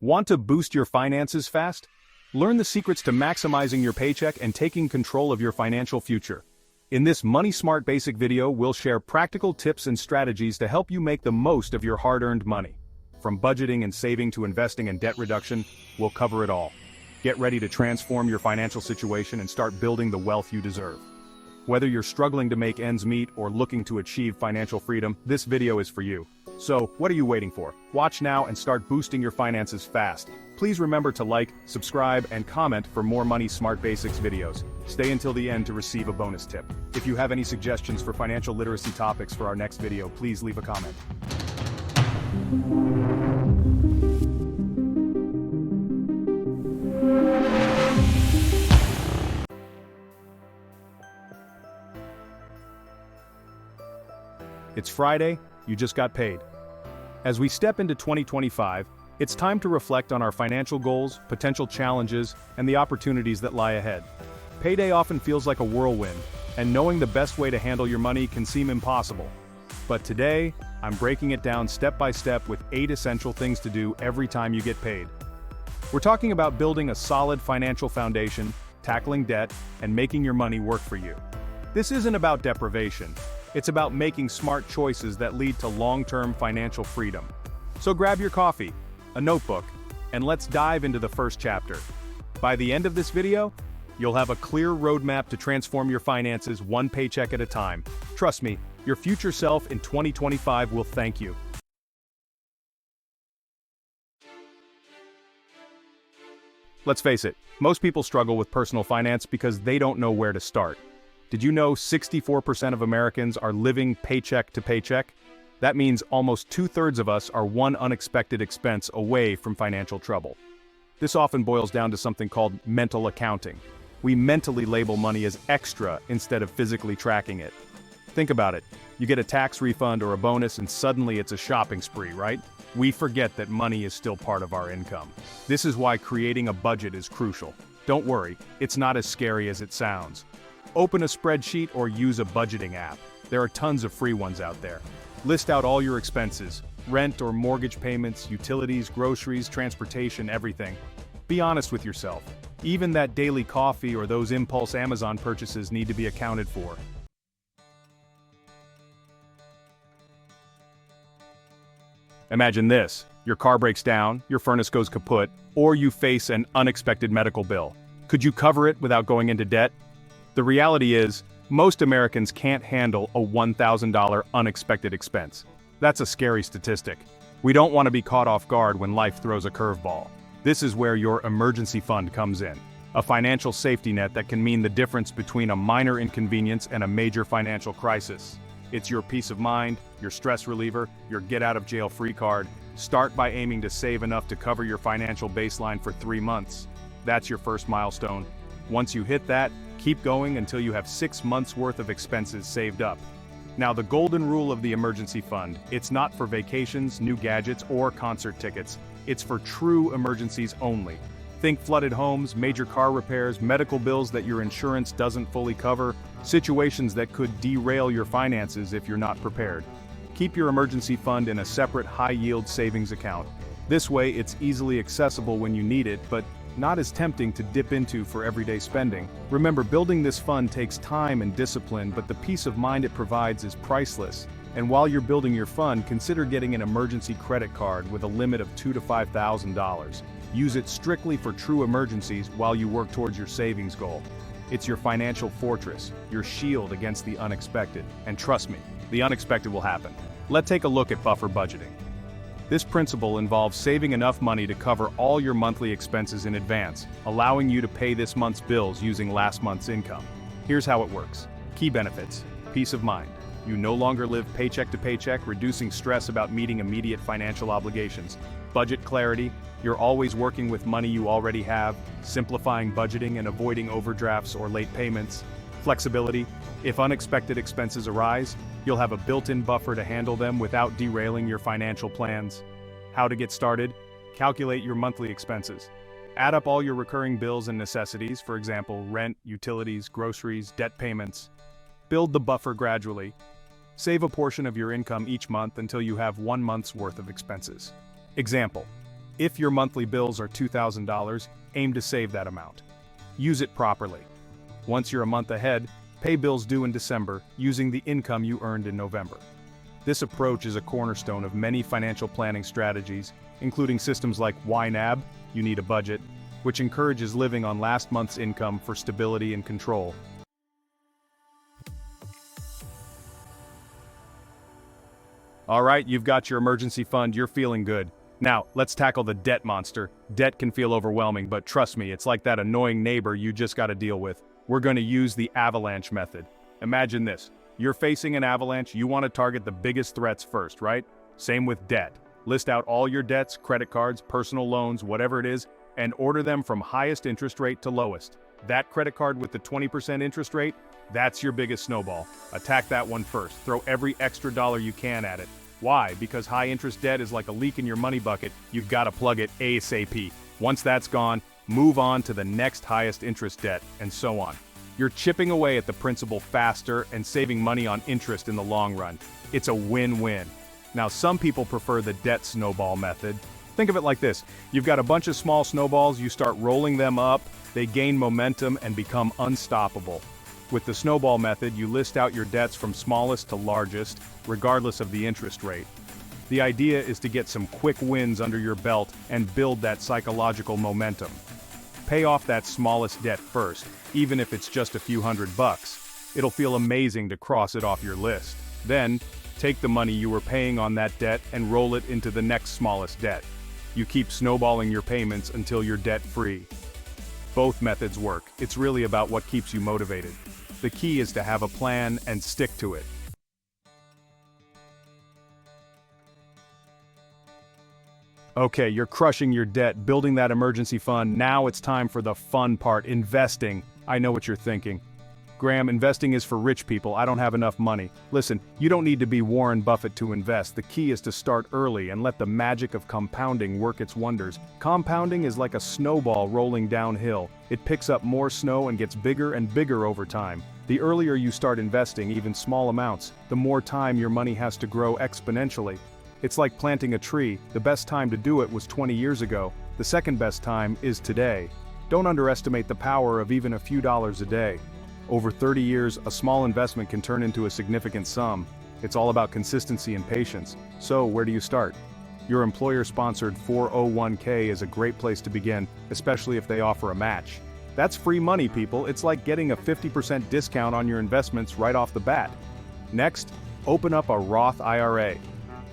Want to boost your finances fast? Learn the secrets to maximizing your paycheck and taking control of your financial future. In this Money Smart Basic video, we'll share practical tips and strategies to help you make the most of your hard-earned money. From budgeting and saving to investing and debt reduction, we'll cover it all. Get ready to transform your financial situation and start building the wealth you deserve. Whether you're struggling to make ends meet or looking to achieve financial freedom, this video is for you. So, what are you waiting for? Watch now and start boosting your finances fast. Please remember to like, subscribe, and comment for more Money Smart Basics videos. Stay until the end to receive a bonus tip. If you have any suggestions for financial literacy topics for our next video, please leave a comment. It's Friday, you just got paid. As we step into 2025, it's time to reflect on our financial goals, potential challenges, and the opportunities that lie ahead. Payday often feels like a whirlwind, and knowing the best way to handle your money can seem impossible. But today, I'm breaking it down step by step with 8 essential things to do every time you get paid. We're talking about building a solid financial foundation, tackling debt, and making your money work for you. This isn't about deprivation. It's about making smart choices that lead to long-term financial freedom. So grab your coffee, a notebook, and let's dive into the first chapter. By the end of this video, you'll have a clear roadmap to transform your finances one paycheck at a time. Trust me, your future self in 2025 will thank you. Let's face it, most people struggle with personal finance because they don't know where to start. Did you know 64% of Americans are living paycheck to paycheck? That means almost 2/3 of us are one unexpected expense away from financial trouble. This often boils down to something called mental accounting. We mentally label money as extra instead of physically tracking it. Think about it. You get a tax refund or a bonus and suddenly it's a shopping spree, right? We forget that money is still part of our income. This is why creating a budget is crucial. Don't worry, it's not as scary as it sounds. Open a spreadsheet or use a budgeting app. There are tons of free ones out there. List out all your expenses, rent or mortgage payments, utilities, groceries, transportation, everything. Be honest with yourself. Even that daily coffee or those impulse Amazon purchases need to be accounted for. Imagine this. Your car breaks down, your furnace goes kaput, or you face an unexpected medical bill. Could you cover it without going into debt? The reality is, most Americans can't handle a $1,000 unexpected expense. That's a scary statistic. We don't want to be caught off guard when life throws a curveball. This is where your emergency fund comes in. A financial safety net that can mean the difference between a minor inconvenience and a major financial crisis. It's your peace of mind, your stress reliever, your get-out-of-jail-free card. Start by aiming to save enough to cover your financial baseline for 3 months. That's your first milestone. Once you hit that, keep going until you have 6 months' worth of expenses saved up. Now, the golden rule of the emergency fund: it's not for vacations, new gadgets, or concert tickets. It's for true emergencies only. Think flooded homes, major car repairs, medical bills that your insurance doesn't fully cover, situations that could derail your finances if you're not prepared. Keep your emergency fund in a separate high-yield savings account. This way, it's easily accessible when you need it, but not as tempting to dip into for everyday spending. Remember, building this fund takes time and discipline, but the peace of mind it provides is priceless. And while you're building your fund, consider getting an emergency credit card with a limit of $2,000 to $5,000. Use it strictly for true emergencies while you work towards your savings goal. It's your financial fortress, your shield against the unexpected. And trust me, the unexpected will happen. Let's take a look at buffer budgeting. This principle involves saving enough money to cover all your monthly expenses in advance, allowing you to pay this month's bills using last month's income. Here's how it works. Key benefits: peace of mind. You no longer live paycheck to paycheck, reducing stress about meeting immediate financial obligations. Budget clarity. You're always working with money you already have, simplifying budgeting and avoiding overdrafts or late payments. Flexibility. If unexpected expenses arise, you'll have a built-in buffer to handle them without derailing your financial plans. How to get started? Calculate your monthly expenses. Add up all your recurring bills and necessities, for example, rent, utilities, groceries, debt payments. Build the buffer gradually. Save a portion of your income each month until you have 1 month's worth of expenses. Example: If your monthly bills are $2,000, aim to save that amount. Use it properly. Once you're a month ahead, pay bills due in December using the income you earned in November. This approach is a cornerstone of many financial planning strategies, including systems like YNAB, you need a budget, which encourages living on last month's income for stability and control. All right, you've got your emergency fund, you're feeling good. Now, let's tackle the debt monster. Debt can feel overwhelming, but trust me, it's like that annoying neighbor you just gotta deal with. We're gonna use the avalanche method. Imagine this. You're facing an avalanche, you want to target the biggest threats first, right? Same with debt. List out all your debts, credit cards, personal loans, whatever it is, and order them from highest interest rate to lowest. That credit card with the 20% interest rate, that's your biggest snowball. Attack that one first. Throw every extra dollar you can at it. Why? Because high interest debt is like a leak in your money bucket. You've got to plug it ASAP. Once that's gone, move on to the next highest interest debt, and so on. You're chipping away at the principal faster and saving money on interest in the long run. It's a win-win. Now, some people prefer the debt snowball method. Think of it like this. You've got a bunch of small snowballs, you start rolling them up, they gain momentum and become unstoppable. With the snowball method, you list out your debts from smallest to largest, regardless of the interest rate. The idea is to get some quick wins under your belt and build that psychological momentum. Pay off that smallest debt first, even if it's just a few $100. It'll feel amazing to cross it off your list. Then, take the money you were paying on that debt and roll it into the next smallest debt. You keep snowballing your payments until you're debt-free. Both methods work. It's really about what keeps you motivated. The key is to have a plan and stick to it. Okay, you're crushing your debt, building that emergency fund. Now it's time for the fun part, investing. I know what you're thinking. Graham, investing is for rich people. I don't have enough money. Listen, you don't need to be Warren Buffett to invest. The key is to start early and let the magic of compounding work its wonders. Compounding is like a snowball rolling downhill. It picks up more snow and gets bigger and bigger over time. The earlier you start investing, even small amounts, the more time your money has to grow exponentially. It's like planting a tree. The best time to do it was 20 years ago. The second best time is today. Don't underestimate the power of even a few dollars a day. Over 30 years, a small investment can turn into a significant sum. It's all about consistency and patience. So, where do you start? Your employer-sponsored 401k is a great place to begin, especially if they offer a match. That's free money, people. It's like getting a 50% discount on your investments right off the bat. Next, open up a Roth IRA.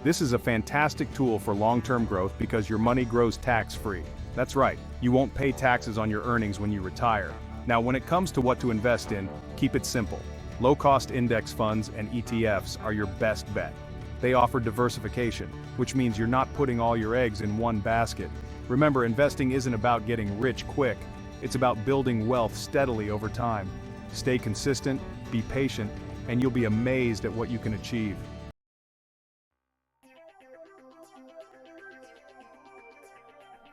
This is a fantastic tool for long-term growth because your money grows tax-free. That's right, you won't pay taxes on your earnings when you retire. Now, when it comes to what to invest in, keep it simple. Low-cost index funds and ETFs are your best bet. They offer diversification, which means you're not putting all your eggs in one basket. Remember, investing isn't about getting rich quick. It's about building wealth steadily over time. Stay consistent, be patient, and you'll be amazed at what you can achieve.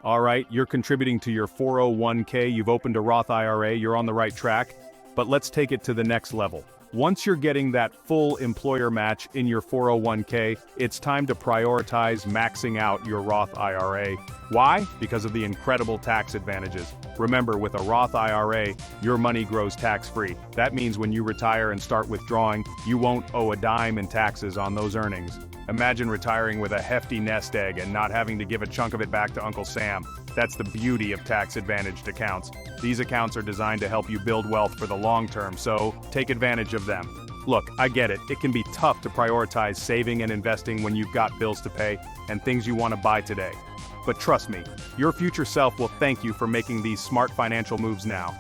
All right, you're contributing to your 401k, you've opened a Roth IRA, you're on the right track, but let's take it to the next level. Once you're getting that full employer match in your 401k, it's time to prioritize maxing out your Roth IRA. Why? Because of the incredible tax advantages. Remember, with a Roth IRA, your money grows tax-free. That means when you retire and start withdrawing, you won't owe a dime in taxes on those earnings. Imagine retiring with a hefty nest egg and not having to give a chunk of it back to Uncle Sam. That's the beauty of tax-advantaged accounts. These accounts are designed to help you build wealth for the long term, so take advantage of them. Look, I get it. It can be tough to prioritize saving and investing when you've got bills to pay and things you want to buy today. But trust me, your future self will thank you for making these smart financial moves now.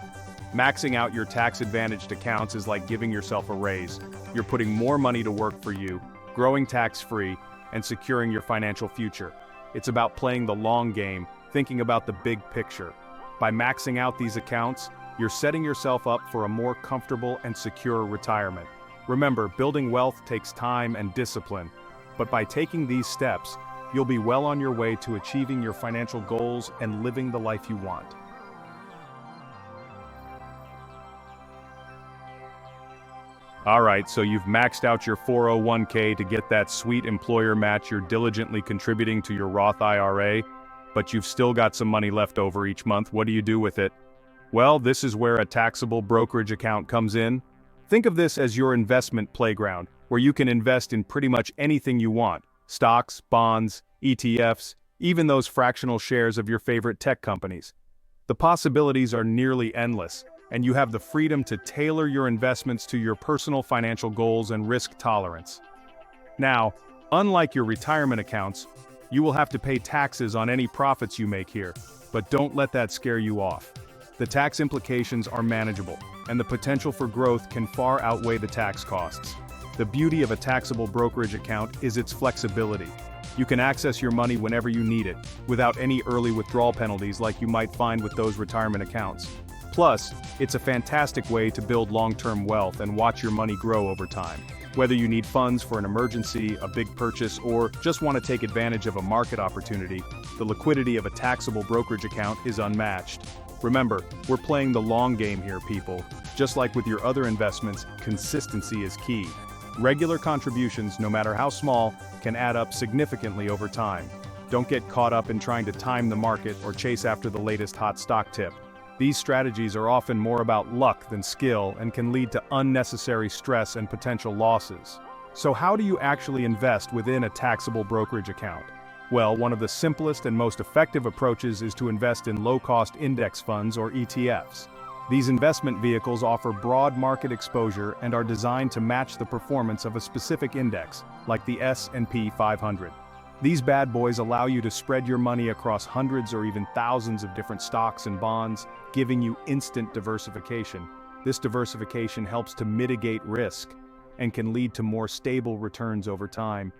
Maxing out your tax-advantaged accounts is like giving yourself a raise. You're putting more money to work for you, growing tax-free, and securing your financial future. It's about playing the long game, thinking about the big picture. By maxing out these accounts, you're setting yourself up for a more comfortable and secure retirement. Remember, building wealth takes time and discipline, but by taking these steps, you'll be well on your way to achieving your financial goals and living the life you want. All right, so you've maxed out your 401k to get that sweet employer match. You're diligently contributing to your Roth IRA. But you've still got some money left over each month. What do you do with it? Well, this is where a taxable brokerage account comes in. Think of this as your investment playground, where you can invest in pretty much anything you want: stocks, bonds, ETFs, even those fractional shares of your favorite tech companies. The possibilities are nearly endless, and you have the freedom to tailor your investments to your personal financial goals and risk tolerance. Now, unlike your retirement accounts, you will have to pay taxes on any profits you make here, but don't let that scare you off. The tax implications are manageable, and the potential for growth can far outweigh the tax costs. The beauty of a taxable brokerage account is its flexibility. You can access your money whenever you need it, without any early withdrawal penalties like you might find with those retirement accounts. Plus, it's a fantastic way to build long-term wealth and watch your money grow over time. Whether you need funds for an emergency, a big purchase, or just want to take advantage of a market opportunity, the liquidity of a taxable brokerage account is unmatched. Remember, we're playing the long game here, people. Just like with your other investments, consistency is key. Regular contributions, no matter how small, can add up significantly over time. Don't get caught up in trying to time the market or chase after the latest hot stock tip. These strategies are often more about luck than skill and can lead to unnecessary stress and potential losses. So how do you actually invest within a taxable brokerage account? Well, one of the simplest and most effective approaches is to invest in low-cost index funds or ETFs. These investment vehicles offer broad market exposure and are designed to match the performance of a specific index, like the S&P 500. These bad boys allow you to spread your money across hundreds or even thousands of different stocks and bonds, giving you instant diversification. This diversification helps to mitigate risk and can lead to more stable returns over time.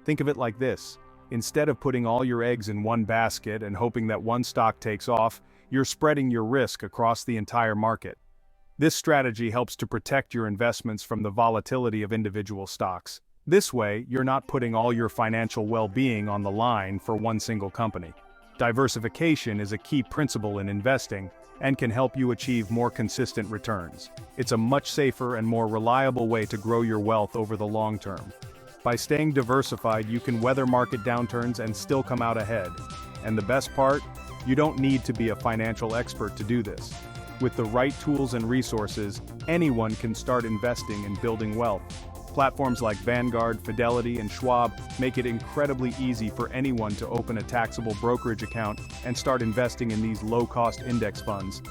Think of it like this. Instead of putting all your eggs in one basket and hoping that one stock takes off, you're spreading your risk across the entire market. This strategy helps to protect your investments from the volatility of individual stocks. This way, you're not putting all your financial well-being on the line for one single company. Diversification is a key principle in investing and can help you achieve more consistent returns. It's a much safer and more reliable way to grow your wealth over the long term. By staying diversified, you can weather market downturns and still come out ahead. And the best part? You don't need to be a financial expert to do this. With the right tools and resources, anyone can start investing and building wealth. Platforms like Vanguard, Fidelity, and Schwab make it incredibly easy for anyone to open a taxable brokerage account and start investing in these low-cost index funds.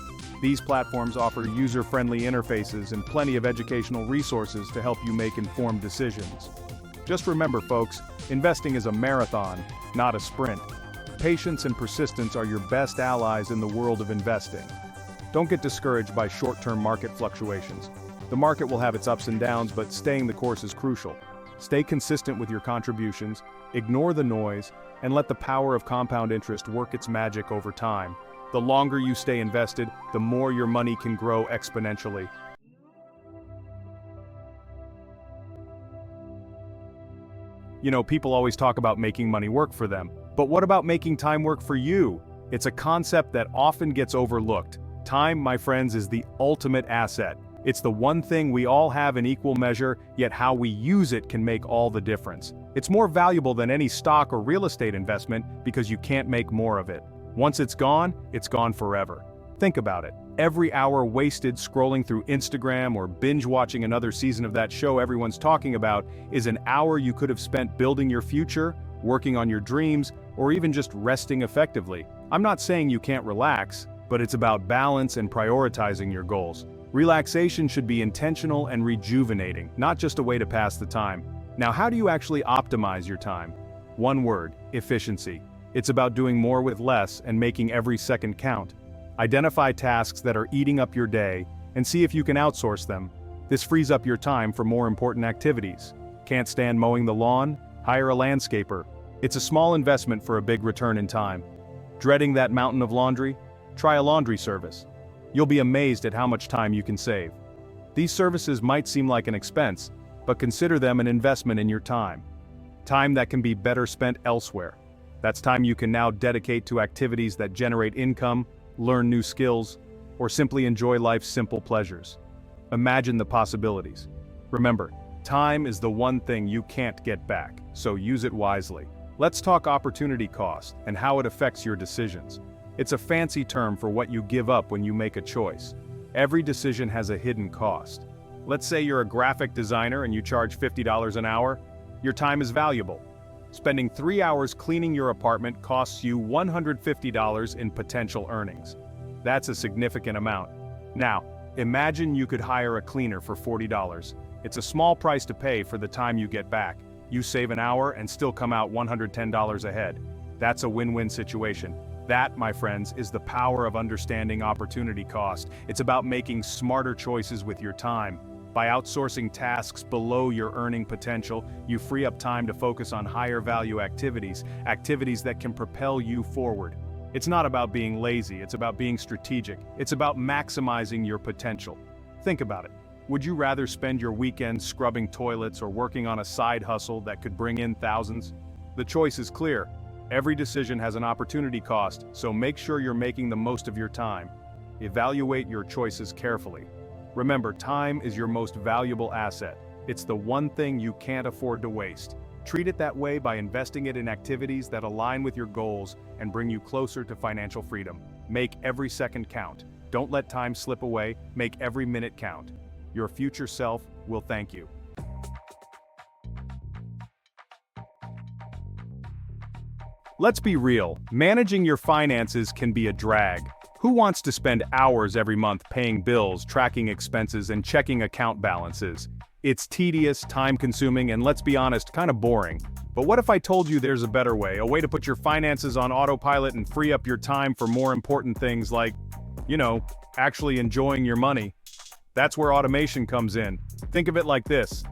These platforms offer user-friendly interfaces and plenty of educational resources to help you make informed decisions. Just remember, folks, investing is a marathon, not a sprint. Patience and persistence are your best allies in the world of investing. Don't get discouraged by short-term market fluctuations. The market will have its ups and downs, but staying the course is crucial. Stay consistent with your contributions, ignore the noise, and let the power of compound interest work its magic over time. The longer you stay invested, the more your money can grow exponentially. You know, people always talk about making money work for them. But what about making time work for you? It's a concept that often gets overlooked. Time, my friends, is the ultimate asset. It's the one thing we all have in equal measure, yet how we use it can make all the difference. It's more valuable than any stock or real estate investment because you can't make more of it. Once it's gone forever. Think about it. Every hour wasted scrolling through Instagram or binge-watching another season of that show everyone's talking about is an hour you could have spent building your future, working on your dreams, or even just resting effectively. I'm not saying you can't relax, but it's about balance and prioritizing your goals. Relaxation should be intentional and rejuvenating, not just a way to pass the time. Now, how do you actually optimize your time? One word: efficiency. It's about doing more with less and making every second count. Identify tasks that are eating up your day and see if you can outsource them. This frees up your time for more important activities. Can't stand mowing the lawn? Hire a landscaper. It's a small investment for a big return in time. Dreading that mountain of laundry? Try a laundry service. You'll be amazed at how much time you can save. These services might seem like an expense, but consider them an investment in your time. Time that can be better spent elsewhere. That's time you can now dedicate to activities that generate income, learn new skills, or simply enjoy life's simple pleasures. Imagine the possibilities. Remember, time is the one thing you can't get back, so use it wisely. Let's talk opportunity cost and how it affects your decisions. It's a fancy term for what you give up when you make a choice. Every decision has a hidden cost. Let's say you're a graphic designer and you charge $50 an hour. Your time is valuable. Spending 3 hours cleaning your apartment costs you $150 in potential earnings. That's a significant amount. Now, imagine you could hire a cleaner for $40. It's a small price to pay for the time you get back. You save an hour and still come out $110 ahead. That's a win-win situation. That, my friends, is the power of understanding opportunity cost. It's about making smarter choices with your time. By outsourcing tasks below your earning potential, you free up time to focus on higher value activities that can propel you forward. It's not about being lazy, it's about being strategic. It's about maximizing your potential. Think about it. Would you rather spend your weekend scrubbing toilets or working on a side hustle that could bring in thousands? The choice is clear. Every decision has an opportunity cost, so make sure you're making the most of your time. Evaluate your choices carefully. Remember, time is your most valuable asset. It's the one thing you can't afford to waste. Treat it that way by investing it in activities that align with your goals and bring you closer to financial freedom. Make every second count. Don't let time slip away, make every minute count. Your future self will thank you. Let's be real, managing your finances can be a drag. Who wants to spend hours every month paying bills, tracking expenses, and checking account balances? It's tedious, time-consuming, and let's be honest, kind of boring. But what if I told you there's a better way, a way to put your finances on autopilot and free up your time for more important things like, actually enjoying your money? That's where automation comes in. Think of it like this.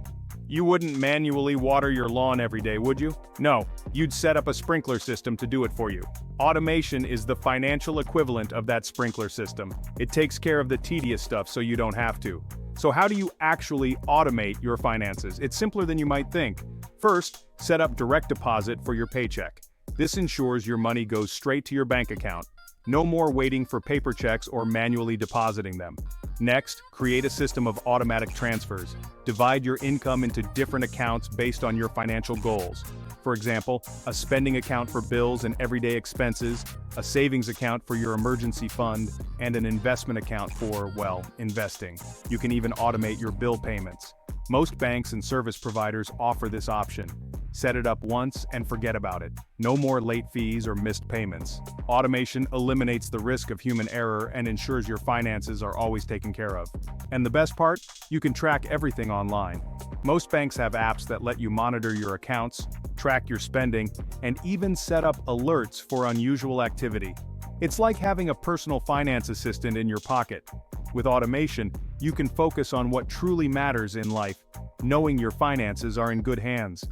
You wouldn't manually water your lawn every day, would you? No, you'd set up a sprinkler system to do it for you. Automation is the financial equivalent of that sprinkler system. It takes care of the tedious stuff so you don't have to. So how do you actually automate your finances? It's simpler than you might think. First, set up direct deposit for your paycheck. This ensures your money goes straight to your bank account. No more waiting for paper checks or manually depositing them. Next, create a system of automatic transfers. Divide your income into different accounts based on your financial goals. For example, a spending account for bills and everyday expenses, a savings account for your emergency fund, and an investment account for, investing. You can even automate your bill payments. Most banks and service providers offer this option. Set it up once and forget about it. No more late fees or missed payments. Automation eliminates the risk of human error and ensures your finances are always taken care of. And the best part? You can track everything online. Most banks have apps that let you monitor your accounts, track your spending, and even set up alerts for unusual activity. It's like having a personal finance assistant in your pocket. With automation, you can focus on what truly matters in life, knowing your finances are in good hands.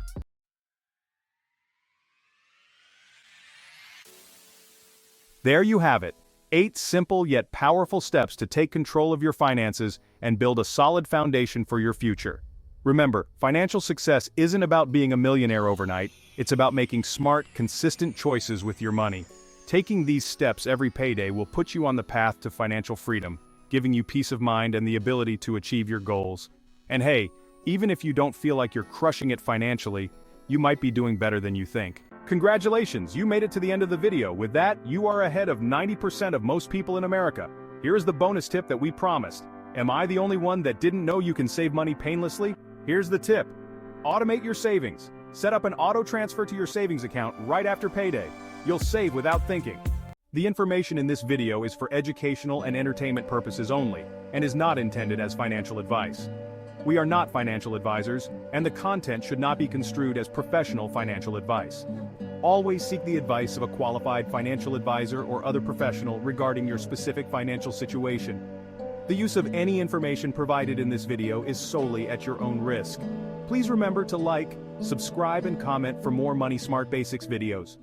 There you have it. 8 simple yet powerful steps to take control of your finances and build a solid foundation for your future. Remember, financial success isn't about being a millionaire overnight, it's about making smart, consistent choices with your money. Taking these steps every payday will put you on the path to financial freedom, giving you peace of mind and the ability to achieve your goals. And hey, even if you don't feel like you're crushing it financially, you might be doing better than you think. Congratulations, you made it to the end of the video. With that, you are ahead of 90% of most people in America. Here's the bonus tip that we promised. Am I the only one that didn't know you can save money painlessly? Here's the tip. Automate your savings. Set up an auto transfer to your savings account right after payday. You'll save without thinking. The information in this video is for educational and entertainment purposes only, and is not intended as financial advice. We are not financial advisors, and the content should not be construed as professional financial advice. Always seek the advice of a qualified financial advisor or other professional regarding your specific financial situation. The use of any information provided in this video is solely at your own risk. Please remember to like, subscribe, and comment for more Money Smart Basics videos.